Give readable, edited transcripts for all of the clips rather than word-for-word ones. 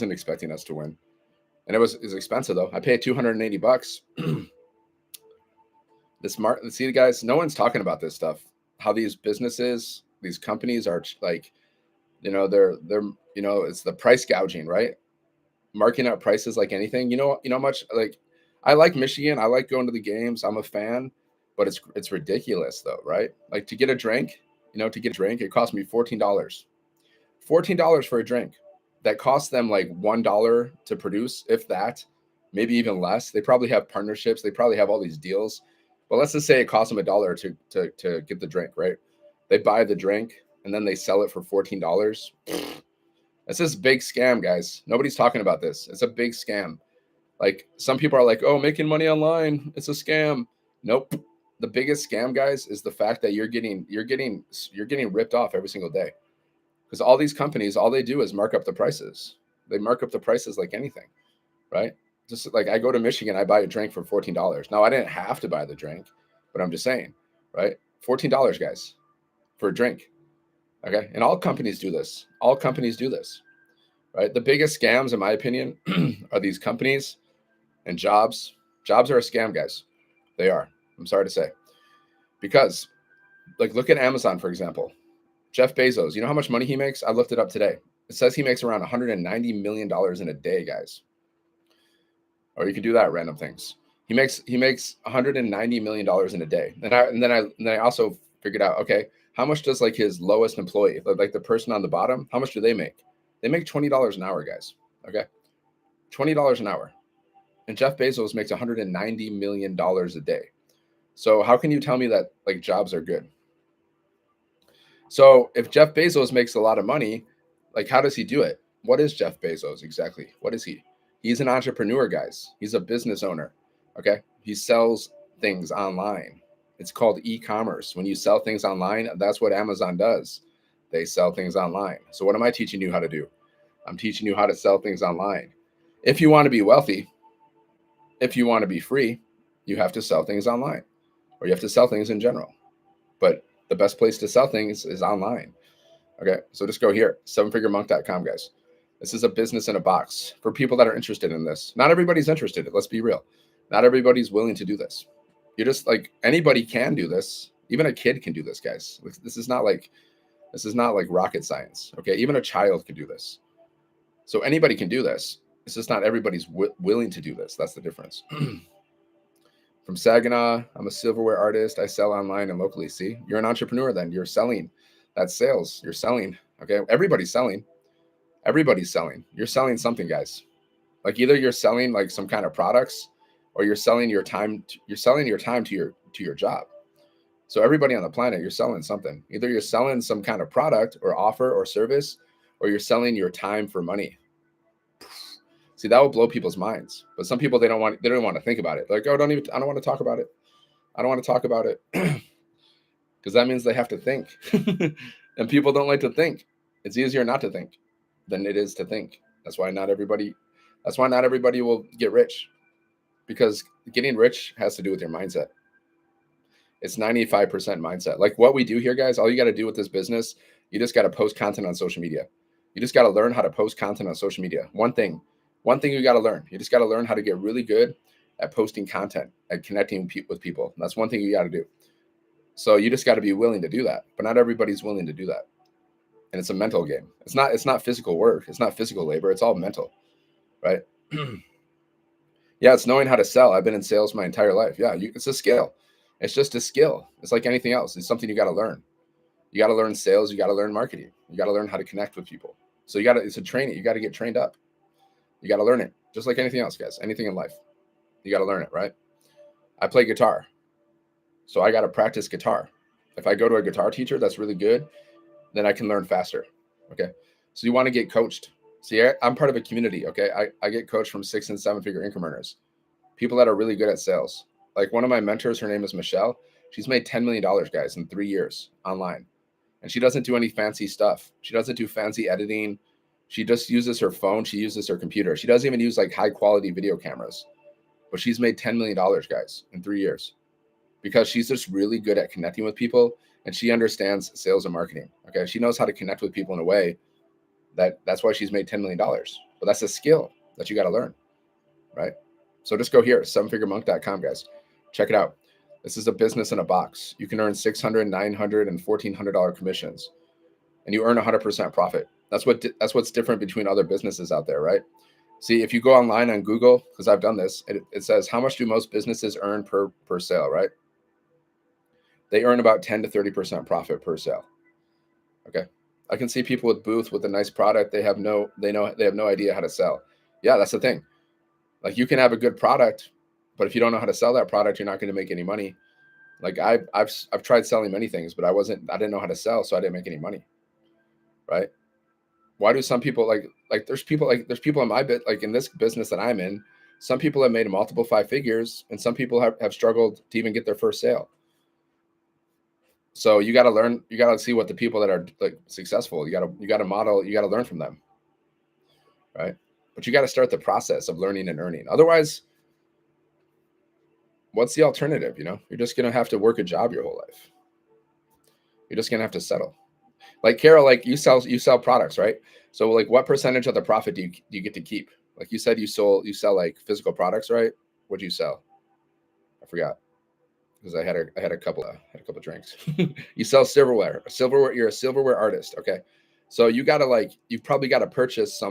expecting us to win. And it was expensive though. I paid $280. See, guys, no one's talking about this stuff. How these businesses, these companies are like, they're it's the price gouging, right? Marking up prices like anything. How much like I like Michigan. I like going to the games. I'm a fan, but it's ridiculous though, right? Like to get a drink, it cost me $14. $14 for a drink. That costs them like $1 to produce, if that, maybe even less. They probably have partnerships. They probably have all these deals. But let's just say it costs them $1 to get the drink, right? They buy the drink and then they sell it for $14. It's this big scam, guys. Nobody's talking about this. It's a big scam. Like some people are like, "Oh, making money online, it's a scam." Nope. The biggest scam, guys, is the fact that you're getting ripped off every single day. Because all these companies, all they do is mark up the prices. They mark up the prices like anything, right? Just like I go to Michigan, I buy a drink for $14. Now I didn't have to buy the drink, but I'm just saying, right? $14, guys, for a drink. Okay. And all companies do this. All companies do this, right? The biggest scams, in my opinion, are these companies and jobs. Jobs are a scam, guys. They are. I'm sorry to say. Because, like, look at Amazon, for example. Jeff Bezos, you know how much money he makes? I looked it up today. It says he makes around $190 million in a day, guys. Or you can do that at random things. He makes $190 million in a day. And then I also figured out, okay, how much does like his lowest employee, like the person on the bottom, how much do they make? They make $20 an hour, guys. Okay. $20 an hour. And Jeff Bezos makes $190 million a day. So how can you tell me that like jobs are good? So if Jeff Bezos makes a lot of money, like how does he do it? What is Jeff Bezos exactly? What is he? He's an entrepreneur, guys. He's a business owner. Okay. He sells things online. It's called e-commerce. When you sell things online, that's what Amazon does. They sell things online. So what am I teaching you how to do? I'm teaching you how to sell things online. If you want to be wealthy, if you want to be free, you have to sell things online, or you have to sell things in general. But the best place to sell things is online. Okay, so just go here, sevenfiguremonk.com, guys. This is a business in a box for people that are interested in this. Not everybody's interested. Let's be real. Not everybody's willing to do this. You're just like anybody can do this. Even a kid can do this, guys. This is not like rocket science. Okay, even a child can do this. So anybody can do this. It's just not everybody's willing to do this. That's the difference. From Saginaw, I'm a silverware artist. I sell online and locally. See, you're an entrepreneur then. You're selling. That's sales. You're selling. Okay, everybody's selling. Everybody's selling. You're selling something, guys. Like either you're selling like some kind of products, or you're selling your time. You're selling your time to your job. So everybody on the planet, you're selling something. Either you're selling some kind of product or offer or service, or you're selling your time for money. See, that will blow people's minds. But some people they don't want to think about it. Like, oh, I don't want to talk about it. I don't want to talk about it. Because that means they have to think. And people don't like to think. It's easier not to think than it is to think. That's why not everybody will get rich. Because getting rich has to do with your mindset. It's 95% mindset. Like what we do here, guys, all you got to do with this business, you just got to post content on social media. You just got to learn how to post content on social media. One thing you got to learn. You just got to learn how to get really good at posting content, at connecting with people. That's one thing you got to do. So you just got to be willing to do that. But not everybody's willing to do that. And it's a mental game. It's not physical work. It's not physical labor. It's all mental, right? Yeah, it's knowing how to sell. I've been in sales my entire life. Yeah, it's a skill. It's just a skill. It's like anything else. It's something you got to learn. You got to learn sales. You got to learn marketing. You got to learn how to connect with people. So it's a training. You got to get trained up. You got to learn it. Just like anything else, guys. Anything in life. You got to learn it, right? I play guitar. So I got to practice guitar. If I go to a guitar teacher that's really good, then I can learn faster. Okay. So you want to get coached. See, I'm part of a community. Okay. I get coached from 6 and 7 figure income earners, people that are really good at sales. Like one of my mentors, her name is Michelle. She's made $10 million, guys, in 3 years online. And she doesn't do any fancy stuff. She doesn't do fancy editing. She just uses her phone. She uses her computer. She doesn't even use like high quality video cameras. But she's made $10 million, guys, in 3 years because she's just really good at connecting with people and she understands sales and marketing. Okay. She knows how to connect with people in a way that's why she's made $10 million. but that's a skill that you got to learn, right? So just go here, sevenfiguremonk.com, guys. Check it out. This is a business in a box. You can earn $600, $900, and $1,400 commissions, and you earn 100% profit. That's what's different between other businesses out there, right? See, if you go online on Google, because I've done this, it says how much do most businesses earn per sale, right? They earn about 10 to 30% profit per sale. Okay. I can see people with booth with a nice product. They have no idea how to sell. Yeah, that's the thing. Like you can have a good product, but if you don't know how to sell that product, you're not going to make any money. Like I've tried selling many things, but I didn't know how to sell, so I didn't make any money. Right? Why do some people there's people in my bit, like in this business that I'm in, some people have made multiple 5 figures and some people have struggled to even get their first sale. So you got to learn, you got to see what the people that are like successful, you got to model, you got to learn from them. Right? But you got to start the process of learning and earning. Otherwise, what's the alternative? You're just going to have to work a job your whole life. You're just going to have to settle. Like Carol, like you sell products, right? So like what percentage of the profit do you get to keep? Like you said, you sell like physical products, right? What do you sell? I forgot because I had a couple of drinks. You sell silverware. You're a silverware artist. Okay. So you probably got to purchase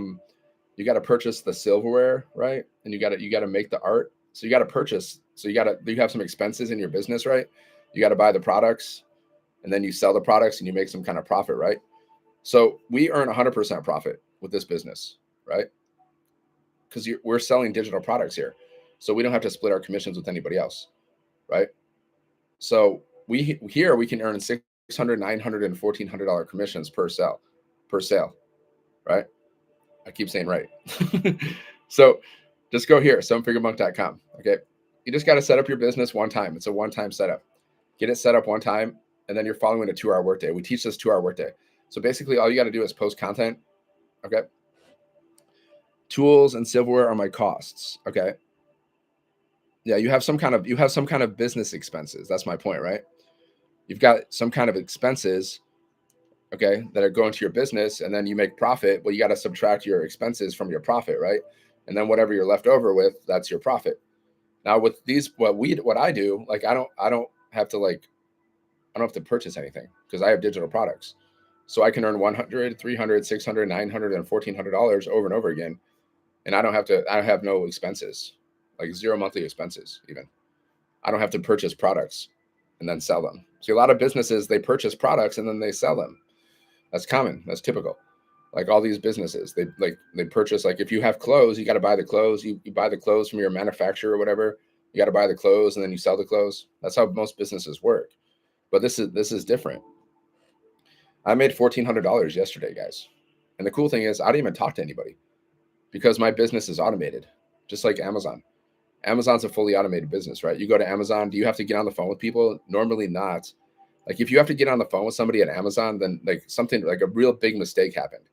you got to purchase the silverware, right? And you got to make the art. So you got to purchase. So you have some expenses in your business, right? You got to buy the products, and then you sell the products and you make some kind of profit, right? So we earn 100% profit with this business, right? Because we're selling digital products here. So we don't have to split our commissions with anybody else, right? So we can earn $600, $900, and $1,400 commissions per sale, right? I keep saying right. So just go here, sevenfiguremonk.com. Okay. You just got to set up your business one time. It's a one-time setup. Get it set up one time, and then you're following a 2-hour workday. We teach this 2-hour workday. So basically all you got to do is post content. Okay. Tools and silverware are my costs. Okay. Yeah. You have some kind of business expenses. That's my point, right? You've got some kind of expenses, okay, that are going to your business, and then you make profit. Well, you got to subtract your expenses from your profit, right? And then whatever you're left over with, that's your profit. Now with these, what I do, like I don't have to purchase anything because I have digital products. So I can earn $100, $300, $600, $900, and $1,400 over and over again. And I have no expenses, like zero monthly expenses even. I don't have to purchase products and then sell them. See, a lot of businesses, they purchase products and then they sell them. That's common. That's typical. Like all these businesses, they purchase, like if you have clothes, you got to buy the clothes. You buy the clothes from your manufacturer or whatever. You got to buy the clothes and then you sell the clothes. That's how most businesses work. But this is different. I made $1,400 yesterday, guys. And the cool thing is I didn't even talk to anybody because my business is automated, just like Amazon. Amazon's a fully automated business, right? You go to Amazon, do you have to get on the phone with people? Normally not. Like if you have to get on the phone with somebody at Amazon, then like something like a real big mistake happened,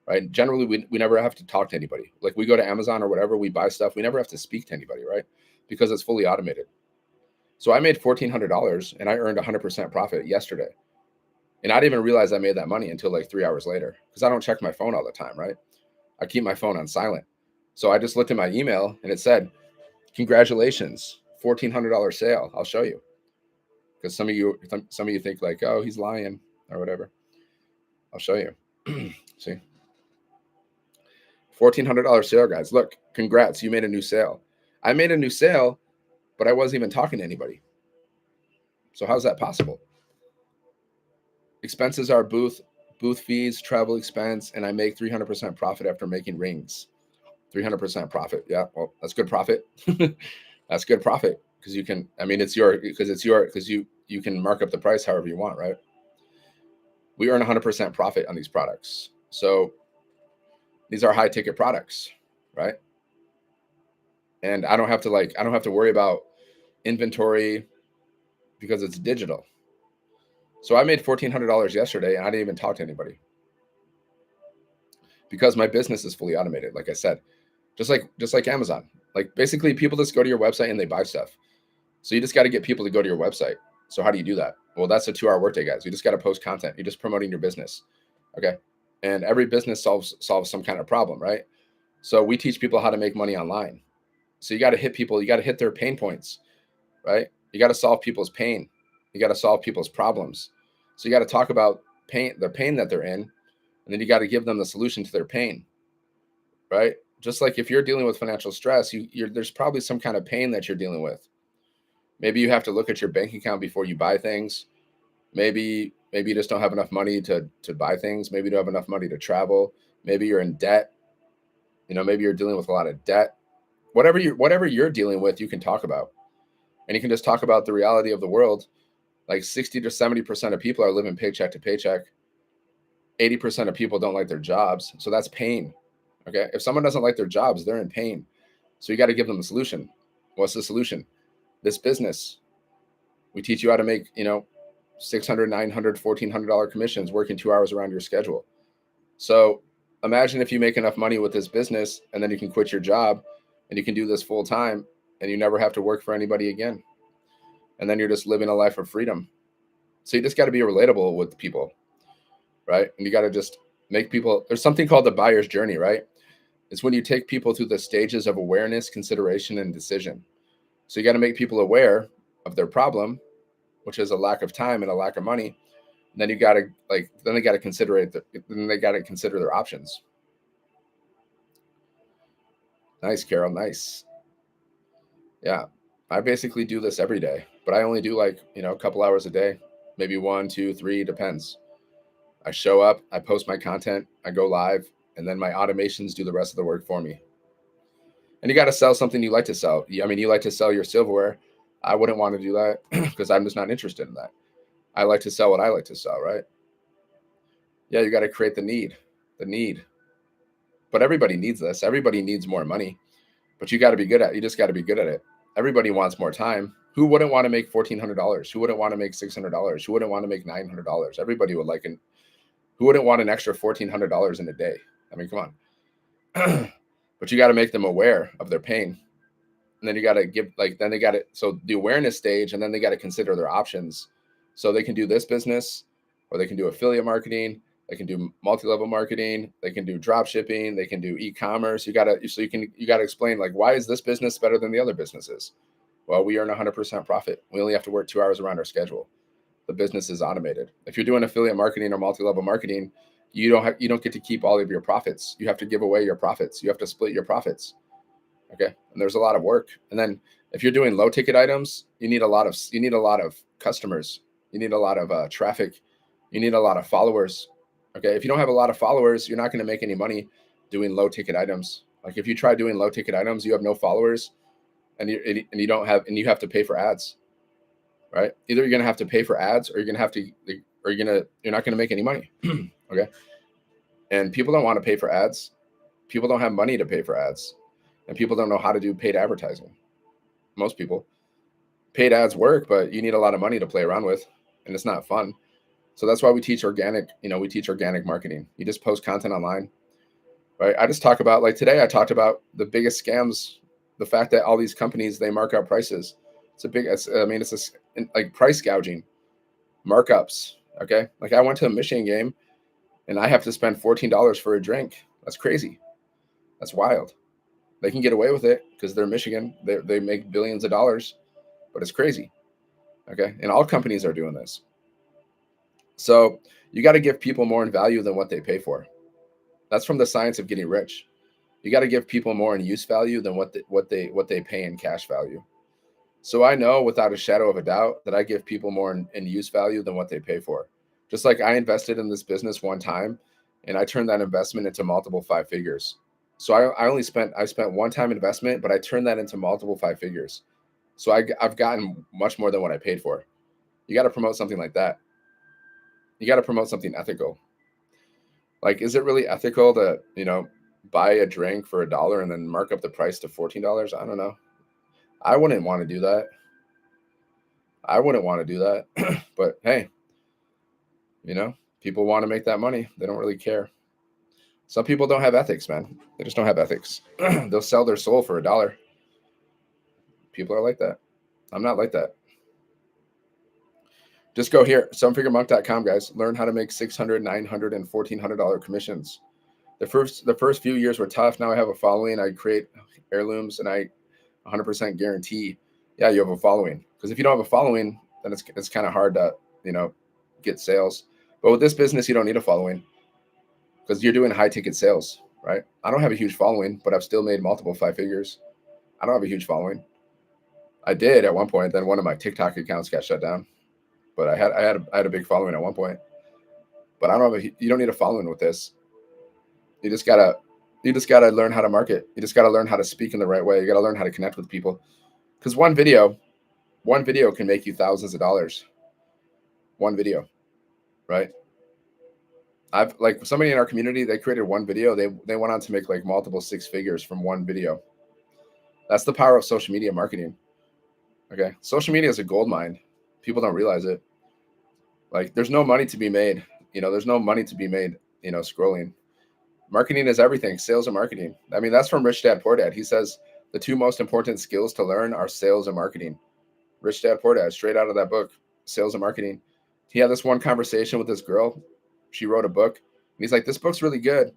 right? Generally, we never have to talk to anybody. Like we go to Amazon or whatever, we buy stuff. We never have to speak to anybody, right? Because it's fully automated. So I made $1,400 and I earned 100% profit yesterday. And I didn't even realize I made that money until like 3 hours later because I don't check my phone all the time, right? I keep my phone on silent. So I just looked at my email and it said, congratulations, $1,400 sale. I'll show you. Because some of you think like, oh, he's lying or whatever. I'll show you. See, $1,400 sale, guys. Look, congrats, you made a new sale. I made a new sale, but I wasn't even talking to anybody. So how's that possible? Expenses are booth fees, travel expense, and I make 300% profit after making rings. 300% profit. Yeah, well, that's good profit. That's good profit because you can. I mean, because you can mark up the price however you want, right? We earn 100% profit on these products. So these are high ticket products, right? And I don't have to worry about inventory because it's digital. So I made $1,400 yesterday and I didn't even talk to anybody because my business is fully automated. Like I said, just like Amazon, like basically people just go to your website and they buy stuff. So you just got to get people to go to your website. So how do you do that? Well, that's a 2-hour workday, guys. You just got to post content. You're just promoting your business. Okay. And every business solves some kind of problem, right? So we teach people how to make money online. So you got to hit people, you got to hit their pain points, right? You got to solve people's pain. You got to solve people's problems. So you got to talk about the pain that they're in, and then you got to give them the solution to their pain, right? Just like if you're dealing with financial stress, there's probably some kind of pain that you're dealing with. Maybe you have to look at your bank account before you buy things. Maybe you just don't have enough money to buy things. Maybe you don't have enough money to travel. Maybe you're in debt. Maybe you're dealing with a lot of debt. Whatever you're dealing with, you can talk about, and you can just talk about the reality of the world. Like 60 to 70% of people are living paycheck to paycheck. 80% of people don't like their jobs, so that's pain. Okay, if someone doesn't like their jobs, they're in pain. So you got to give them a solution. What's the solution? This business. We teach you how to make, $600, $900, $1,400 commissions working 2 hours around your schedule. So imagine if you make enough money with this business, and then you can quit your job and you can do this full time, and you never have to work for anybody again. And then you're just living a life of freedom. So you just got to be relatable with people, right? And you got to just make people, there's something called the buyer's journey, right? It's when you take people through the stages of awareness, consideration, and decision. So you got to make people aware of their problem, which is a lack of time and a lack of money. And then you got to then they got to consider it. Then they got to consider their options. Nice, Carol. Nice. Yeah. I basically do this every day, but I only do a couple hours a day, maybe 1, 2, 3, depends. I show up, I post my content, I go live, and then my automations do the rest of the work for me. And you got to sell something you like to sell. I mean, you like to sell your silverware. I wouldn't want to do that because I'm just not interested in that. I like to sell what I like to sell, right? Yeah, you got to create the need. But everybody needs this. Everybody needs more money, but you got to be good at it. You just got to be good at it. Everybody wants more time. Who wouldn't want to make $1,400? Who wouldn't want to make $600? Who wouldn't want to make $900? Everybody would like it. Who wouldn't want an extra $1,400 in a day? I mean, come on. But you got to make them aware of their pain. And then you got to then they got to, so the awareness stage, and then they got to consider their options. So they can do this business, or they can do affiliate marketing. They can do multi-level marketing. They can do drop shipping. They can do e-commerce. You got to explain, why is this business better than the other businesses? Well, we earn 100% profit. We only have to work 2 hours around our schedule. The business is automated. If you're doing affiliate marketing or multi-level marketing, you don't get to keep all of your profits. You have to give away your profits. You have to split your profits. Okay. And there's a lot of work. And then if you're doing low ticket items, you need a lot of customers. You need a lot of traffic. You need a lot of followers. Okay. If you don't have a lot of followers, you're not going to make any money doing low ticket items. Like if you try doing low ticket items, you have no followers, and you have to pay for ads, right? Either you're going to have to pay for ads, or you're not going to make any money. Okay. And people don't want to pay for ads. People don't have money to pay for ads, and people don't know how to do paid advertising. Most people. Paid ads work, but you need a lot of money to play around with, and it's not fun. So that's why we teach organic, marketing. You just post content online, right? I just talk about, today I talked about the biggest scams, the fact that all these companies, they mark up prices. It's price gouging, markups. Okay. I went to a Michigan game and I have to spend $14 for a drink. That's crazy. That's wild. They can get away with it because they're Michigan. They make billions of dollars, but it's crazy. Okay. And all companies are doing this. So you got to give people more in value than what they pay for. That's from the science of getting rich. You got to give people more in use value than what they pay in cash value. So I know without a shadow of a doubt that I give people more in use value than what they pay for. Just like I invested in this business one time, and I turned that investment into multiple 5 figures. So I spent one-time investment, but I turned that into multiple 5 figures. So I've gotten much more than what I paid for. You got to promote something like that. You got to promote something ethical. Is it really ethical to, buy a drink for $1 and then mark up the price to $14? I don't know. I wouldn't want to do that. But hey, people want to make that money. They don't really care. Some people don't have ethics, man. They just don't have ethics. They'll sell their soul for $1. People are like that. I'm not like that. Just go here, sevenfiguremonk.com, guys. Learn how to make $600, $900, and $1,400 commissions The first few years were tough. Now I have a following. I create heirlooms, and I 100% guarantee, yeah, you have a following. Because if you don't have a following, then it's kind of hard to you know get sales. But with this business, you don't need a following because you're doing high ticket sales, right? I don't have a huge following, but I've still made multiple five figures. I don't have a huge following. I did at one point. Then one of my TikTok accounts got shut down. But I had a big following at one point. But I don't have you don't need a following with this. You just gotta you just gotta learn how to market. You just gotta learn how to speak in the right way. You gotta learn how to connect with people. Because one video can make you thousands of dollars. One video, right? I've like somebody in our community, they created one video. They went on to make like multiple six figures from one video. That's the power of social media marketing. Okay. Social media is a gold mine. People don't realize it. Like there's no money to be made. There's no money to be made, scrolling. Marketing is everything. Sales and marketing. I mean, that's from Rich Dad Poor Dad. He says the two most important skills to learn are sales and marketing. Rich Dad Poor Dad, straight out of that book, Sales and Marketing. He had this one conversation with this girl. She wrote a book, and he's like, "This book's really good,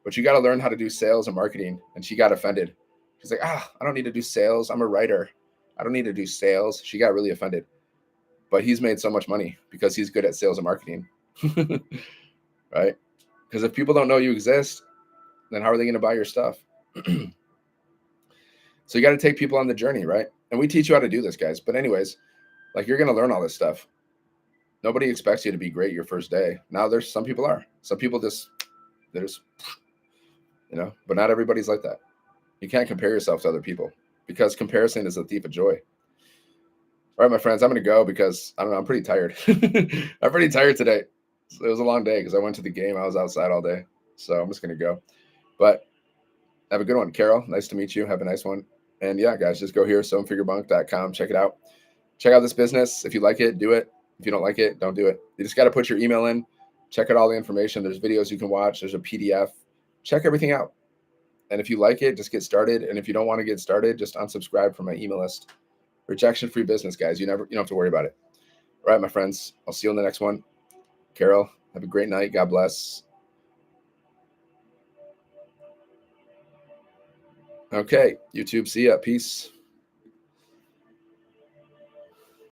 but you got to learn how to do sales and marketing." And she got offended. She's like, I don't need to do sales. I'm a writer. I don't need to do sales." She got really offended. But he's made so much money because he's good at sales and marketing, right? Because if people don't know you exist, then how are they going to buy your stuff? So you got to take people on the journey, right? And we teach you how to do this, guys. But anyways, like you're going to learn all this stuff. Nobody expects you to be great your first day. Now there's some people are. Some people they're just, but not everybody's like that. You can't compare yourself to other people because comparison is a thief of joy. All right, my friends, I'm going to go because I don't know. I'm pretty tired. I'm pretty tired today. It was a long day because I went to the game. I was outside all day. So I'm just going to go. But have a good one, Carol. Nice to meet you. Have a nice one. And yeah, guys, just go here, sevenfigurebunk.com. Check it out. Check out this business. If you like it, do it. If you don't like it, don't do it. You just got to put your email in. Check out all the information. There's videos you can watch. There's a PDF. Check everything out. And if you like it, just get started. And if you don't want to get started, just unsubscribe from my email list. Rejection-free business, guys. You don't have to worry about it. All right, my friends. I'll see you on the next one. Carol, have a great night. God bless. Okay, YouTube, see ya. Peace.